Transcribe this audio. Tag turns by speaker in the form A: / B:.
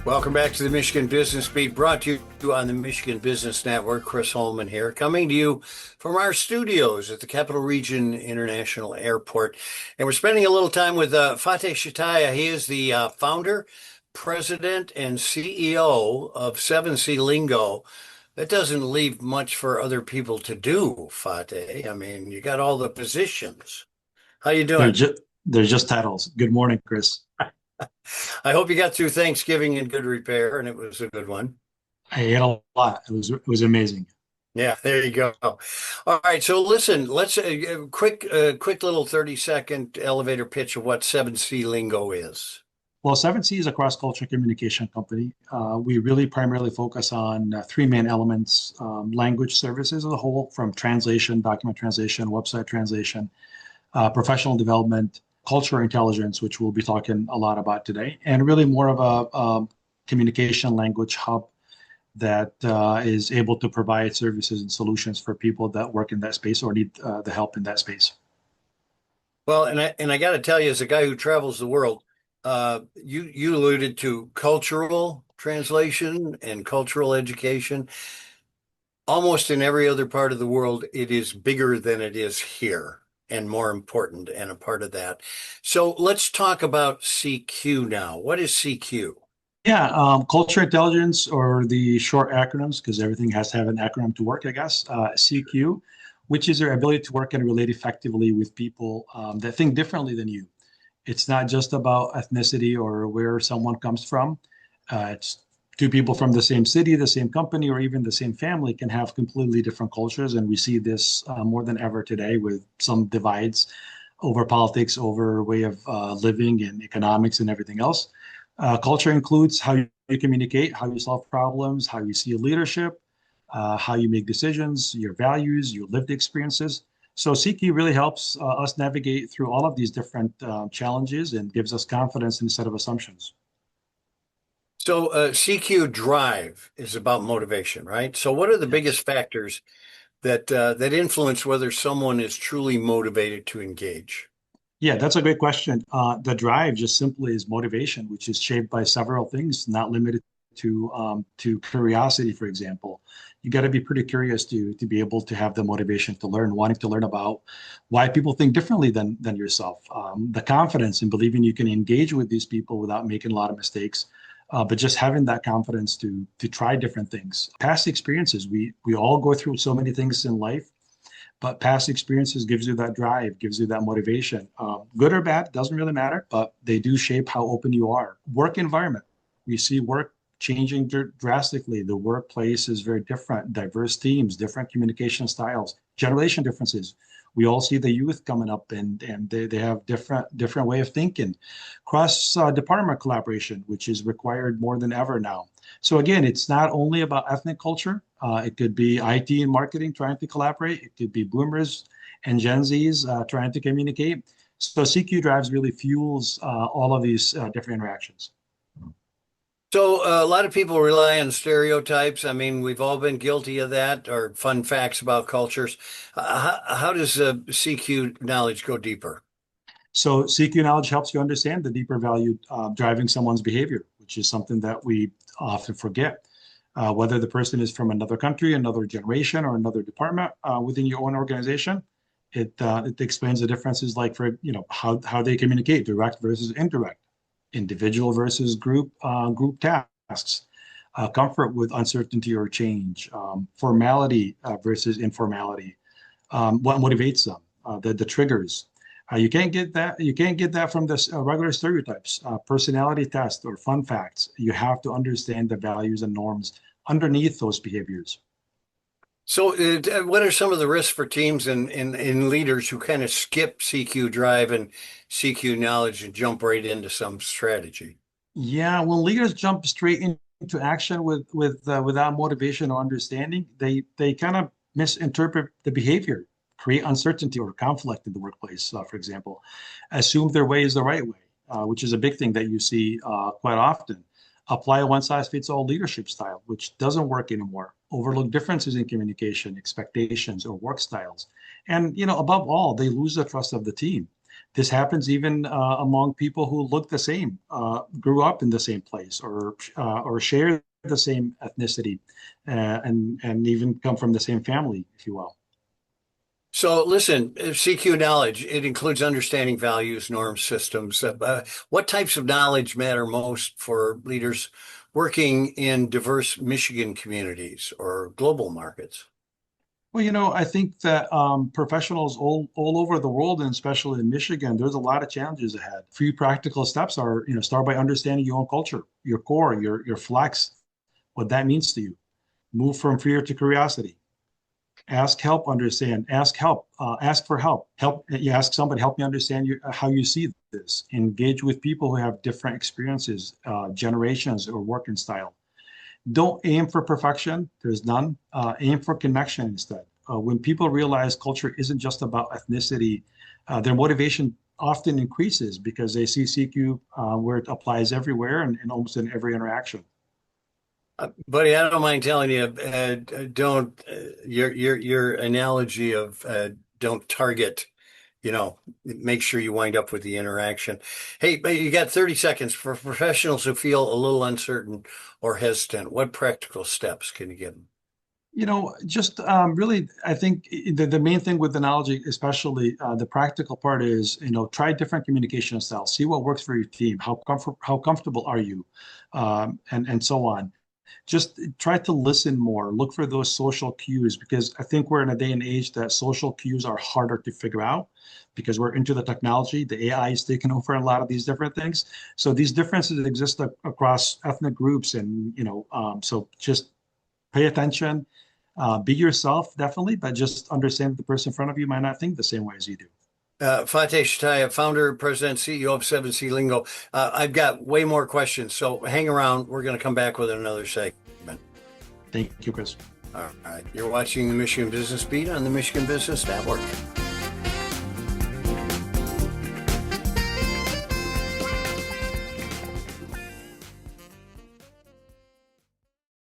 A: Welcome back to the Michigan Business Beat, brought to you on the Michigan Business Network. Chris Holman here, coming to you from our studios at the Capital Region International Airport. And we're spending a little time with Fathy Shetiah. He is the founder, president, and CEO of 7C Lingo. That doesn't leave much for other people to do, Fathy. I mean, you got all the positions. How you
B: They're
A: doing?
B: just they're just titles. Good morning, Chris.
A: I hope you got through Thanksgiving in good repair, and it was a good one.
B: I ate a lot. It was amazing.
A: Yeah, there you go. All right, so listen, let's quick little 30-second elevator pitch of what 7C Lingo is.
B: Well, 7C is a cross-cultural communication company. We really primarily focus on three main elements: language services as a whole, from translation, document translation, website translation, professional development, cultural intelligence, which we'll be talking a lot about today, and really more of a communication language hub that is able to provide services and solutions for people that work in that space or need the help in that space.
A: Well, and I got to tell you, as a guy who travels the world, you alluded to cultural translation and cultural education. Almost in every other part of the world, it is bigger than it is here and more important and a part of that. So let's talk about CQ now. What is CQ?
B: Yeah, culture intelligence, or the short acronyms, because everything has to have an acronym to work, I guess. CQ, which is your ability to work and relate effectively with people that think differently than you. It's not just about ethnicity or where someone comes from. It's two people from the same city, the same company, or even the same family can have completely different cultures. And we see this more than ever today with some divides over politics, over way of living and economics and everything else. Culture includes how you communicate, how you solve problems, how you see leadership, how you make decisions, your values, your lived experiences. So CQ really helps us navigate through all of these different challenges and gives us confidence instead of assumptions.
A: So CQ drive is about motivation, right? So what are the
B: Yes.
A: biggest factors that influence whether someone is truly motivated to engage?
B: Yeah, that's a great question. The drive just simply is motivation, which is shaped by several things, not limited to curiosity, for example. You got to be pretty curious to be able to have the motivation to learn, wanting to learn about why people think differently than yourself. The confidence in believing you can engage with these people without making a lot of mistakes, but just having that confidence to try different things. Past experiences, we all go through so many things in life, but past experiences gives you that drive, gives you that motivation. Good or bad, doesn't really matter, but they do shape how open you are. Work environment, we see work changing drastically. The workplace is very different, diverse teams, different communication styles, generation differences. We all see the youth coming up, and they have different way of thinking. Cross department collaboration, which is required more than ever now. So again, it's not only about ethnic culture. It could be IT and marketing trying to collaborate. It could be boomers and Gen Zs trying to communicate. So CQ Drives really fuels all of these different interactions.
A: So a lot of people rely on stereotypes. I mean, we've all been guilty of that, or fun facts about cultures. How does CQ knowledge go deeper?
B: So CQ knowledge helps you understand the deeper value driving someone's behavior, which is something that we often forget. Whether the person is from another country, another generation, or another department within your own organization, it explains the differences, like for how they communicate, direct versus indirect, individual versus group tasks, comfort with uncertainty or change, formality versus informality, what motivates them, the triggers. You can't get that. You can't get that from the regular stereotypes, personality tests, or fun facts. You have to understand the values and norms underneath those behaviors.
A: So what are some of the risks for teams and leaders who kind of skip CQ drive and CQ knowledge and jump right into some strategy?
B: Yeah, when leaders jump straight into action without motivation or understanding, they kind of misinterpret the behavior, create uncertainty or conflict in the workplace. For example, assume their way is the right way, which is a big thing that you see quite often. Apply a one-size-fits-all leadership style, which doesn't work anymore. Overlook differences in communication, expectations, or work styles, and above all, they lose the trust of the team. This happens even among people who look the same, grew up in the same place, or share the same ethnicity, and even come from the same family, if you will.
A: So listen, CQ knowledge, it includes understanding values, norms, systems. What types of knowledge matter most for leaders working in diverse Michigan communities or global markets?
B: Well, I think that professionals all over the world, and especially in Michigan, there's a lot of challenges ahead. Few practical steps are, start by understanding your own culture, your core, your flex, what that means to you. Move from fear to curiosity. Ask help, understand. Ask help. Ask for help. Help. You ask somebody, help me understand how you see this. Engage with people who have different experiences, generations, or working style. Don't aim for perfection. There's none. Aim for connection instead. When people realize culture isn't just about ethnicity, their motivation often increases because they see CQ where it applies everywhere and almost in every interaction.
A: Buddy, I don't mind telling you, don't your analogy of don't target, make sure you wind up with the interaction. Hey, but you got 30 seconds for professionals who feel a little uncertain or hesitant. What practical steps can you give them?
B: Just really, I think the main thing with analogy, especially the practical part is, try different communication styles, see what works for your team, how comfortable are you, and so on. Just try to listen more, look for those social cues, because I think we're in a day and age that social cues are harder to figure out because we're into the technology. The AI is taking over a lot of these different things. So these differences exist across ethnic groups, and so just pay attention, be yourself, definitely, but just understand that the person in front of you might not think the same way as you do.
A: Fathy Shetiah, founder, president, CEO of 7C Lingo. I've got way more questions, so hang around. We're going to come back with another segment.
B: Thank you, Chris.
A: All right. You're watching the Michigan Business Beat on the Michigan Business Network.